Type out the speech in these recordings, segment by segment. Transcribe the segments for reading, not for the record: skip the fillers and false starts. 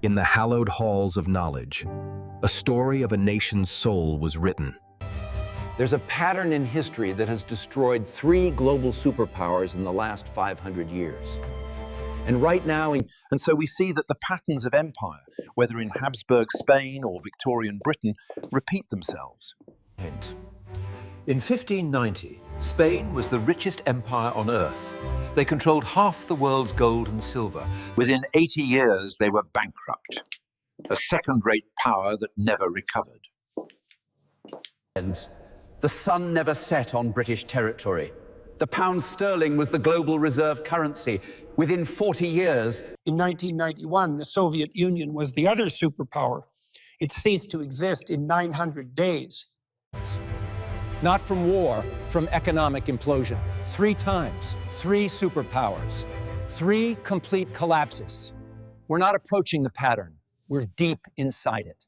In the hallowed halls of knowledge, a story of a nation's soul was written. There's a pattern in history that has destroyed 3 global superpowers in the last 500 years. And right now, And so we see that the patterns of empire, whether in Habsburg Spain or Victorian Britain, repeat themselves. In 1590, Spain was the richest empire on earth. They controlled half the world's gold and silver. Within 80 years, they were bankrupt, a second-rate power that never recovered. The sun never set on British territory. The pound sterling was the global reserve currency. Within 40 years... In 1991, the Soviet Union was the other superpower. It ceased to exist in 900 days. Not from war, from economic implosion. 3 times, 3 superpowers, 3 complete collapses. We're not approaching the pattern. We're deep inside it.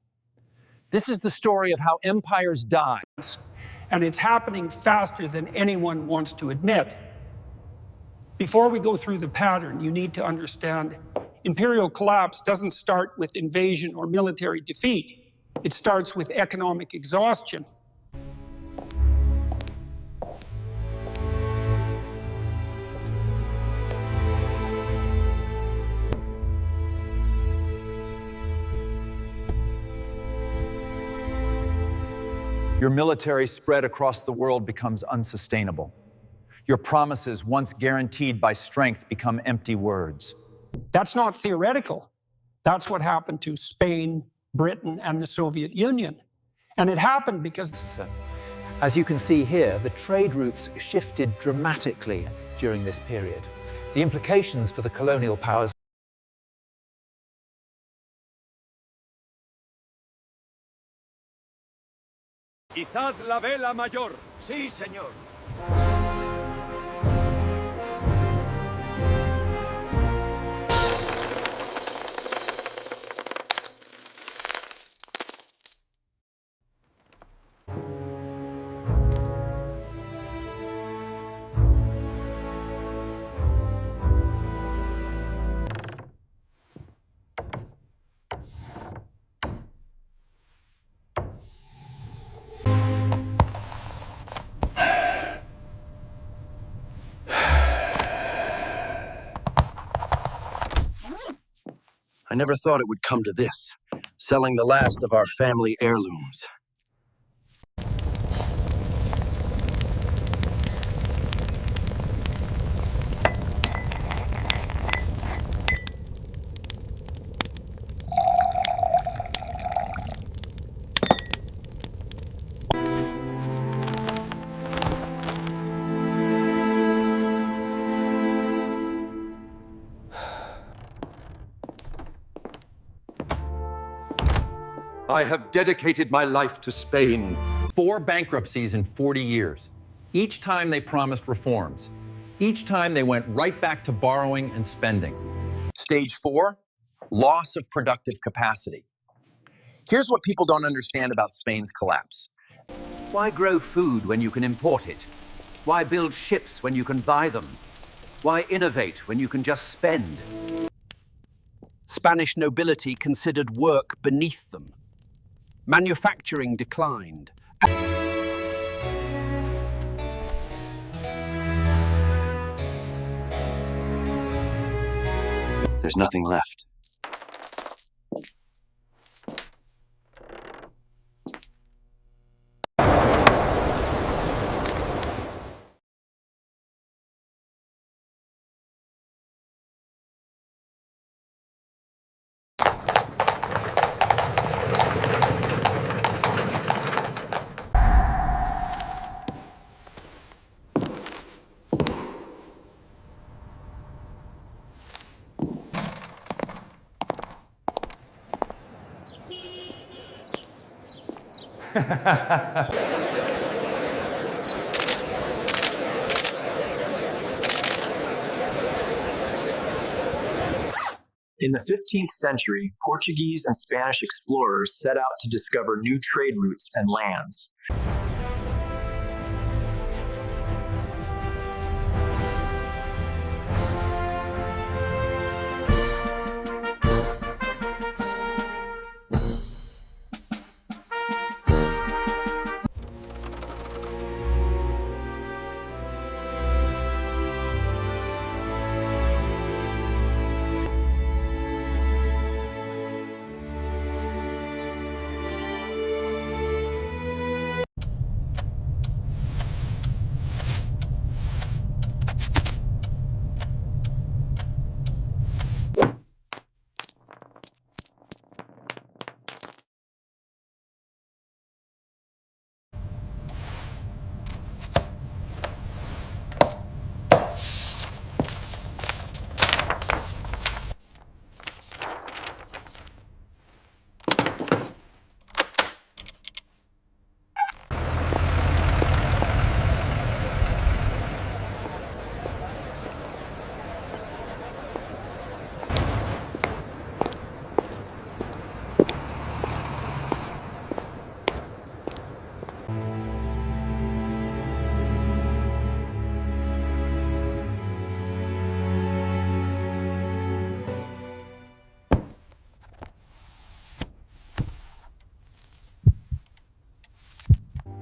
This is the story of how empires die. And it's happening faster than anyone wants to admit. Before we go through the pattern, you need to understand imperial collapse doesn't start with invasion or military defeat. It starts with economic exhaustion. your military spread across the world becomes unsustainable. Your promises, once guaranteed by strength, become empty words. That's not theoretical. That's what happened to Spain, Britain, and the Soviet Union. And it happened because... As you can see here, the trade routes shifted dramatically during this period. The implications for the colonial powers Izad la vela mayor. Sí, señor. I never thought it would come to this, selling the last of our family heirlooms. I have dedicated my life to Spain. 4 bankruptcies in 40 years. Each time they promised reforms. Each time they went right back to borrowing and spending. Stage 4, loss of productive capacity. Here's what people don't understand about Spain's collapse. Why grow food when you can import it? Why build ships when you can buy them? Why innovate when you can just spend? Spanish nobility considered work beneath them. Manufacturing declined. There's nothing left. In the 15th century, Portuguese and Spanish explorers set out to discover new trade routes and lands.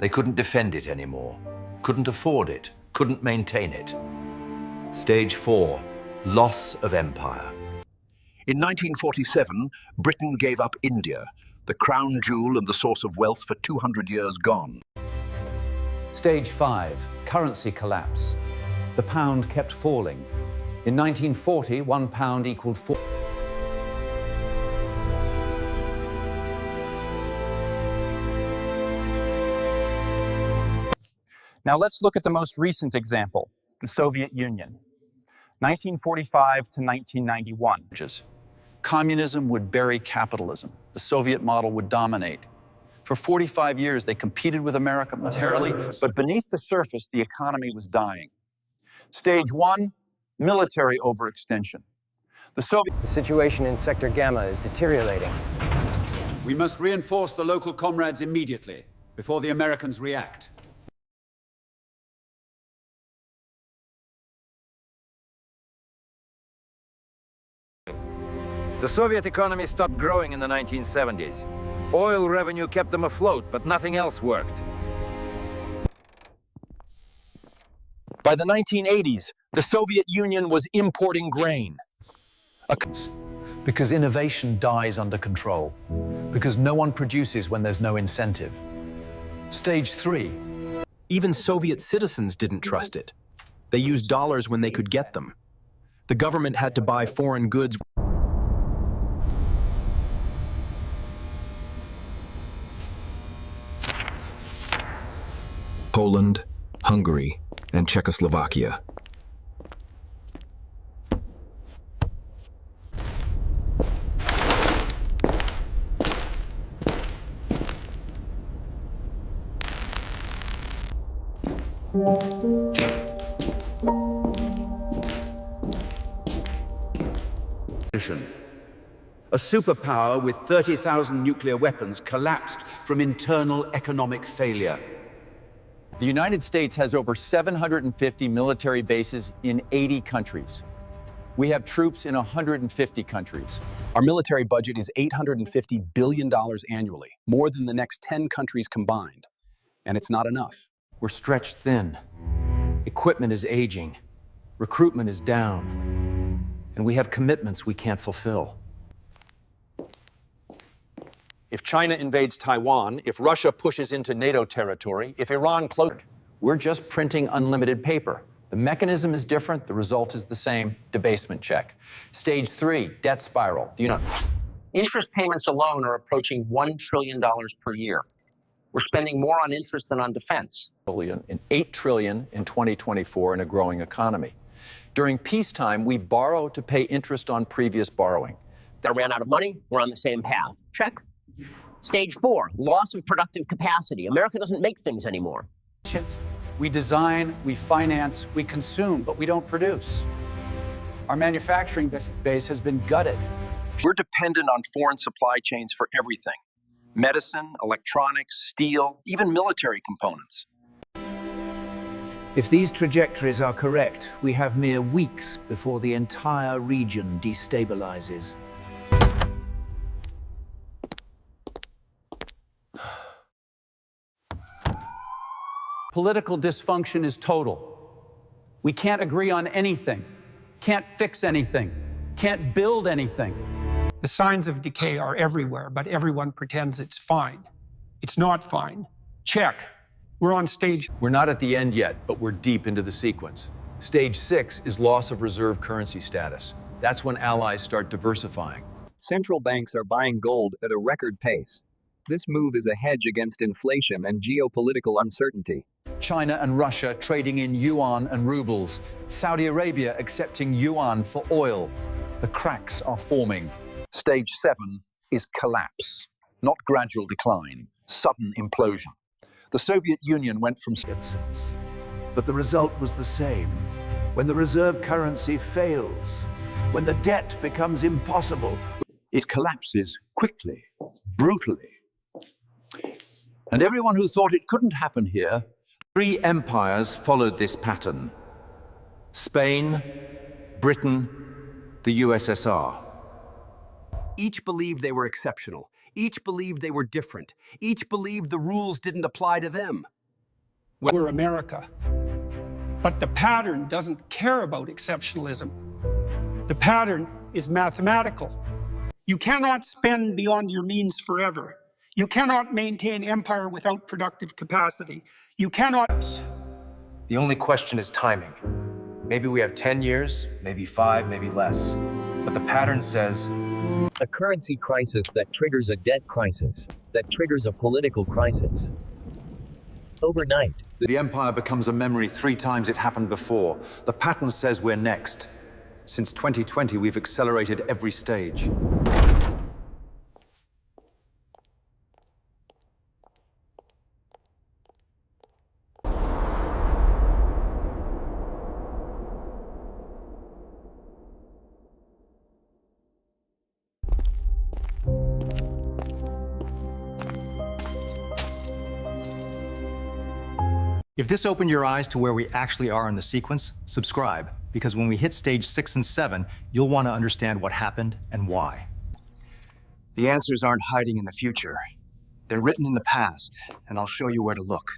They couldn't defend it anymore, couldn't afford it, couldn't maintain it. Stage 4, loss of empire. In 1947, Britain gave up India, the crown jewel and the source of wealth for 200 years gone. Stage 5, currency collapse. The pound kept falling. In 1940, £1 equaled 4. Now let's look at the most recent example, the Soviet Union, 1945 to 1991. Communism would bury capitalism. The Soviet model would dominate. For 45 years, they competed with America militarily, but beneath the surface, the economy was dying. Stage 1, military overextension. The situation in Sector Gamma is deteriorating. We must reinforce the local comrades immediately, before the Americans react. The Soviet economy stopped growing in the 1970s. Oil revenue kept them afloat, but nothing else worked. By the 1980s, the Soviet Union was importing grain. Because innovation dies under control. Because no one produces when there's no incentive. Stage 3. Even Soviet citizens didn't trust it. They used dollars when they could get them. The government had to buy foreign goods. Poland, Hungary, and Czechoslovakia. A superpower with 30,000 nuclear weapons collapsed from internal economic failure. The United States has over 750 military bases in 80 countries. We have troops in 150 countries. Our military budget is $850 billion annually, more than the next 10 countries combined. And it's not enough. We're stretched thin. Equipment is aging. Recruitment is down. And we have commitments we can't fulfill. If China invades Taiwan, if Russia pushes into NATO territory, if Iran closes... We're just printing unlimited paper. The mechanism is different, the result is the same. Debasement check. Stage 3, debt spiral. Interest payments alone are approaching $1 trillion per year. We're spending more on interest than on defense. And $8 trillion in 2024 in a growing economy. During peacetime, we borrow to pay interest on previous borrowing. That ran out of money, we're on the same path. Check. Stage 4, loss of productive capacity. America doesn't make things anymore. We design, we finance, we consume, but we don't produce. Our manufacturing base has been gutted. We're dependent on foreign supply chains for everything. Medicine, electronics, steel, even military components. If these trajectories are correct, we have mere weeks before the entire region destabilizes. Political dysfunction is total. We can't agree on anything, can't fix anything, can't build anything. The signs of decay are everywhere, but everyone pretends it's fine. It's not fine. Check. We're on stage. We're not at the end yet, but we're deep into the sequence. Stage 6 is loss of reserve currency status. That's when allies start diversifying. Central banks are buying gold at a record pace. This move is a hedge against inflation and geopolitical uncertainty. China and Russia trading in yuan and rubles. Saudi Arabia accepting yuan for oil. The cracks are forming. Stage 7 is collapse, not gradual decline, sudden implosion. The Soviet Union went from... But the result was the same. When the reserve currency fails, when the debt becomes impossible, it collapses quickly, brutally. And everyone who thought it couldn't happen here, 3 empires followed this pattern. Spain, Britain, the USSR. Each believed they were exceptional. Each believed they were different. Each believed the rules didn't apply to them. We're America. But the pattern doesn't care about exceptionalism. The pattern is mathematical. You cannot spend beyond your means forever. You cannot maintain empire without productive capacity. You cannot... The only question is timing. Maybe we have 10 years, maybe 5, maybe less. But the pattern says... A currency crisis that triggers a debt crisis, that triggers a political crisis. Overnight. The empire becomes a memory 3 times it happened before. The pattern says we're next. Since 2020, we've accelerated every stage. If this opened your eyes to where we actually are in the sequence, subscribe, because when we hit stage 6 and 7, you'll want to understand what happened and why. The answers aren't hiding in the future. They're written in the past, and I'll show you where to look.